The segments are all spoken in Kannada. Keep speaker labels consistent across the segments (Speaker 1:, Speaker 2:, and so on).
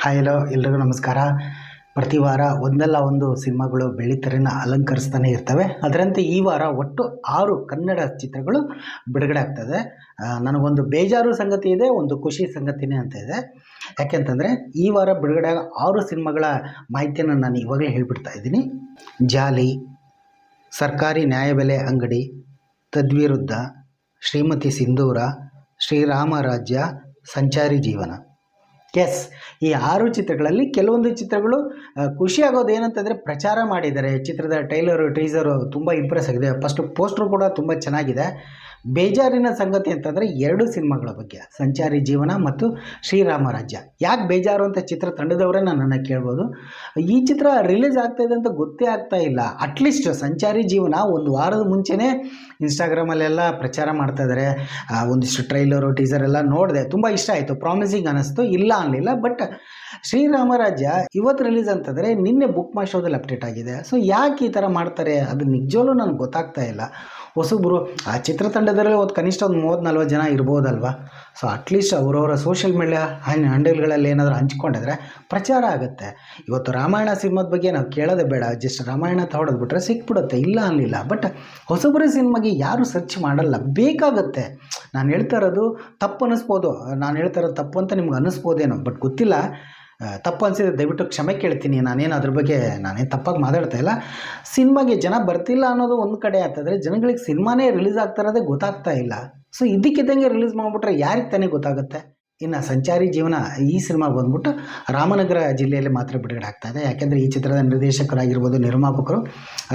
Speaker 1: ಹಾಯ್ ಹಲೋ ಎಲ್ರಿಗೂ ನಮಸ್ಕಾರ. ಪ್ರತಿ ವಾರ ಒಂದಲ್ಲ ಒಂದು ಸಿನಿಮಾಗಳು ಬೆಳ್ಳಿತೆರೆನ ಅಲಂಕರಿಸ್ತಾನೆ ಇರ್ತವೆ. ಅದರಂತೆ ಈ ವಾರ ಒಟ್ಟು 6 ಕನ್ನಡ ಚಿತ್ರಗಳು ಬಿಡುಗಡೆ ಆಗ್ತದೆ. ನನಗೊಂದು ಬೇಜಾರು ಸಂಗತಿ ಇದೆ, ಒಂದು ಖುಷಿ ಸಂಗತಿನೇ ಅಂತ ಇದೆ. ಯಾಕೆಂತಂದರೆ ಈ ವಾರ ಬಿಡುಗಡೆ 6 ಸಿನಿಮಾಗಳ ಮಾಹಿತಿಯನ್ನು ನಾನು ಇವಾಗಲೇ ಹೇಳಿಬಿಡ್ತಾ ಇದ್ದೀನಿ. ಜಾಲಿ, ಸರ್ಕಾರಿ ನ್ಯಾಯಬೆಲೆ ಅಂಗಡಿ, ತದ್ವಿರುದ್ಧ, ಶ್ರೀಮತಿ ಸಿಂಧೂರ, ಶ್ರೀರಾಮ ರಾಜ್ಯ, ಸಂಚಾರಿ ಜೀವನ. ಎಸ್, ಈ 6 ಚಿತ್ರಗಳಲ್ಲಿ ಕೆಲವೊಂದು ಚಿತ್ರಗಳು ಖುಷಿ ಆಗೋದು ಏನಂತಂದರೆ ಪ್ರಚಾರ ಮಾಡಿದ್ದಾರೆ. ಚಿತ್ರದ ಟ್ರೈಲರು ಟೀಸರು ತುಂಬ ಇಂಪ್ರೆಸ್ ಆಗಿದೆ. ಫಸ್ಟು ಪೋಸ್ಟ್ರು ಕೂಡ ತುಂಬ ಚೆನ್ನಾಗಿದೆ. ಬೇಜಾರಿನ ಸಂಗತಿ ಅಂತಂದರೆ 2 ಸಿನಿಮಾಗಳ ಬಗ್ಗೆ, ಸಂಚಾರಿ ಜೀವನ ಮತ್ತು ಶ್ರೀರಾಮ ರಾಜ್ಯ. ಯಾಕೆ ಬೇಜಾರು ಅಂತ ಚಿತ್ರ ತಂಡದವರೇ ನನ್ನನ್ನು ಕೇಳ್ಬೋದು. ಈ ಚಿತ್ರ ರಿಲೀಸ್ ಆಗ್ತಾಯಿದೆ ಅಂತ ಗೊತ್ತೇ ಆಗ್ತಾ ಇಲ್ಲ. ಅಟ್ಲೀಸ್ಟ್ ಸಂಚಾರಿ ಜೀವನ ಒಂದು ವಾರದ ಮುಂಚೆನೇ ಇನ್ಸ್ಟಾಗ್ರಾಮಲ್ಲೆಲ್ಲ ಪ್ರಚಾರ ಮಾಡ್ತಾಯಿದ್ದಾರೆ. ಒಂದಿಷ್ಟು ಟ್ರೈಲರು ಟೀಸರ್ ಎಲ್ಲ ನೋಡಿದೆ, ತುಂಬ ಇಷ್ಟ ಆಯಿತು, ಪ್ರಾಮಿಸಿಂಗ್ ಅನ್ನಿಸ್ತು, ಇಲ್ಲ ಅನ್ನಲಿಲ್ಲ. ಬಟ್ ಶ್ರೀರಾಮ ರಾಜ್ಯ ಇವತ್ತು ರಿಲೀಸ್ ಅಂತಂದರೆ ನಿನ್ನೆ ಬುಕ್ ಮೈ ಶೋದಲ್ಲಿ ಅಪ್ಡೇಟ್ ಆಗಿದೆ. ಸೊ ಯಾಕೆ ಈ ಥರ ಮಾಡ್ತಾರೆ ಅದು ನಿಜವೂ ನನಗೆ ಗೊತ್ತಾಗ್ತಾ ಇಲ್ಲ. ಹೊಸಬ್ರು ಆ ಚಿತ್ರತಂಡದಲ್ಲೇ ಕನಿಷ್ಠ ಒಂದು 30-40 ಜನ ಇರ್ಬೋದಲ್ವ. ಸೊ ಅಟ್ಲೀಸ್ಟ್ ಅವರವರ ಸೋಷಿಯಲ್ ಮೀಡಿಯಾ ಹ್ಯಾಂಡಲ್ಗಳಲ್ಲಿ ಏನಾದರೂ ಹಂಚ್ಕೊಂಡಿದ್ರೆ ಪ್ರಚಾರ ಆಗುತ್ತೆ. ಇವತ್ತು ರಾಮಾಯಣ ಸಿನಿಮಾದ ಬಗ್ಗೆ ನಾವು ಕೇಳೋದೇ ಬೇಡ, ಜಸ್ಟ್ ರಾಮಾಯಣ ಅಂತ ಹೊಡೆದ್ಬಿಟ್ರೆ ಸಿಕ್ಬಿಡುತ್ತೆ, ಇಲ್ಲ ಅನ್ನಲಿಲ್ಲ. ಬಟ್ ಹೊಸಬ್ರ ಸಿನಿಮಾಗೆ ಯಾರು ಸರ್ಚ್ ಮಾಡಲ್ಲ, ಬೇಕಾಗತ್ತೆ. ನಾನು ಹೇಳ್ತಾ ಇರೋದು ತಪ್ಪು ಅನ್ನಿಸ್ಬೋದು, ನಾನು ಹೇಳ್ತಾ ಇರೋದು ತಪ್ಪು ಅಂತ ನಿಮ್ಗೆ ಅನ್ನಿಸ್ಬೋದೇನೋ, ಬಟ್ ಗೊತ್ತಿಲ್ಲ. ತಪ್ಪು ಅನಿಸಿದ್ರೆ ದಯವಿಟ್ಟು ಕ್ಷಮೆ ಕೇಳ್ತೀನಿ. ನಾನೇನು ಅದ್ರ ಬಗ್ಗೆ ನಾನೇನು ತಪ್ಪಾಗಿ ಮಾತಾಡ್ತಾ ಇಲ್ಲ. ಸಿನಿಮಾಗೆ ಜನ ಬರ್ತಿಲ್ಲ ಅನ್ನೋದು ಒಂದು ಕಡೆ ಆಗ್ತದ್ರೆ, ಜನಗಳಿಗೆ ಸಿನಿಮಾನೇ ರಿಲೀಸ್ ಆಗ್ತಾ ಇರೋದೇ ಗೊತ್ತಾಗ್ತಾ ಇಲ್ಲ. ಸೊ ಇದಕ್ಕಿದ್ದಂಗೆ ರಿಲೀಸ್ ಮಾಡಿಬಿಟ್ರೆ ಯಾರಿಗೆ ತಾನೇ ಗೊತ್ತಾಗುತ್ತೆ. ಇನ್ನು ಸಂಚಾರಿ ಜೀವನ ಈ ಸಿನಿಮಾ ಬಂದ್ಬಿಟ್ಟು ರಾಮನಗರ ಜಿಲ್ಲೆಯಲ್ಲಿ ಮಾತ್ರ ಬಿಡುಗಡೆ ಆಗ್ತಾಯಿದೆ. ಯಾಕೆಂದರೆ ಈ ಚಿತ್ರದ ನಿರ್ದೇಶಕರಾಗಿರ್ಬೋದು, ನಿರ್ಮಾಪಕರು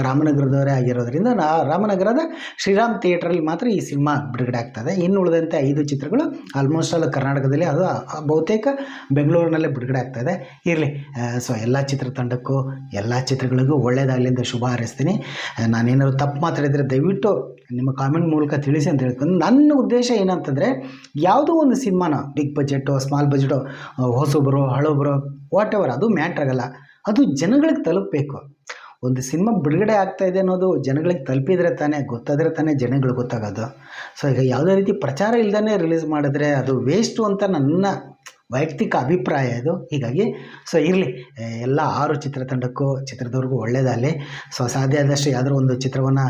Speaker 1: ರಾಮನಗರದವರೇ ಆಗಿರೋದ್ರಿಂದ ರಾಮನಗರದ ಶ್ರೀರಾಮ್ ಥಿಯೇಟ್ರಲ್ಲಿ ಮಾತ್ರ ಈ ಸಿನಿಮಾ ಬಿಡುಗಡೆ ಆಗ್ತದೆ. ಇನ್ನು ಉಳಿದಂತೆ 5 ಚಿತ್ರಗಳು ಆಲ್ಮೋಸ್ಟ್ ಆಲ್ ಕರ್ನಾಟಕದಲ್ಲಿ, ಅದು ಬಹುತೇಕ ಬೆಂಗಳೂರಿನಲ್ಲೇ ಬಿಡುಗಡೆ ಆಗ್ತಾಯಿದೆ. ಇರಲಿ, ಸೊ ಎಲ್ಲ ಚಿತ್ರತಂಡಕ್ಕೂ ಎಲ್ಲ ಚಿತ್ರಗಳಿಗೂ ಒಳ್ಳೆಯದಾಗಲಿ ಅಂತ ಶುಭ ಹಾರೈಸ್ತೀನಿ. ನಾನೇನಾದ್ರು ತಪ್ಪು ಮಾತಾಡಿದರೆ ದಯವಿಟ್ಟು ನಿಮ್ಮ ಕಾಮೆಂಟ್ ಮೂಲಕ ತಿಳಿಸಿ ಅಂತ ಹೇಳ್ಕೊಂಡು, ನನ್ನ ಉದ್ದೇಶ ಏನಂತಂದರೆ ಯಾವುದೋ ಒಂದು ಸಿನಿಮಾನ ಬಿಗ್ ಬಜೆಟು, ಸ್ಮಾಲ್ ಬಜೆಟು, ಹೊಸೊಬ್ಬರು ಹಳೊಬ್ಬರು ವಾಟ್ ಎವರ್, ಅದು ಮ್ಯಾಟ್ರ್ ಆಗಲ್ಲ. ಅದು ಜನಗಳಿಗೆ ತಲುಪಬೇಕು. ಒಂದು ಸಿನಿಮಾ ಬಿಡುಗಡೆ ಆಗ್ತಾಯಿದೆ ಅನ್ನೋದು ಜನಗಳಿಗೆ ತಲುಪಿದರೆ ತಾನೇ, ಗೊತ್ತಾದರೆ ತಾನೇ ಜನಗಳಿಗೆ ಗೊತ್ತಾಗೋದು. ಸೊ ಈಗ ಯಾವುದೇ ರೀತಿ ಪ್ರಚಾರ ಇಲ್ದೇ ರಿಲೀಸ್ ಮಾಡಿದ್ರೆ ಅದು ವೇಸ್ಟು ಅಂತ ನನ್ನ ವೈಯಕ್ತಿಕ ಅಭಿಪ್ರಾಯ ಇದು. ಹೀಗಾಗಿ ಸೊ ಇರಲಿ, ಎಲ್ಲ 6 ಚಿತ್ರತಂಡಕ್ಕೂ ಚಿತ್ರದವ್ರಿಗೂ ಒಳ್ಳೆಯದಾಗಲಿ. ಸೊ ಸಾಧ್ಯ ಆದಷ್ಟು ಯಾವುದಾದ್ರು ಒಂದು ಚಿತ್ರವನ್ನು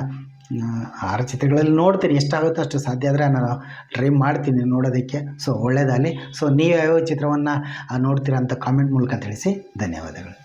Speaker 1: 6 ಚಿತ್ರಗಳಲ್ಲಿ ನೋಡ್ತೀನಿ, ಎಷ್ಟಾಗುತ್ತೋ ಅಷ್ಟು ಸಾಧ್ಯ ಆದರೆ ನಾನು ಟ್ರೈ ಮಾಡ್ತೀನಿ ನೋಡೋದಕ್ಕೆ. ಸೊ ಒಳ್ಳೆಯದಾಗಲಿ. ಸೊ ನೀವು ಯಾವ ಚಿತ್ರವನ್ನು ನೋಡ್ತೀರಾ ಅಂತ ಕಾಮೆಂಟ್ ಮೂಲಕ ತಿಳಿಸಿ. ಧನ್ಯವಾದಗಳು.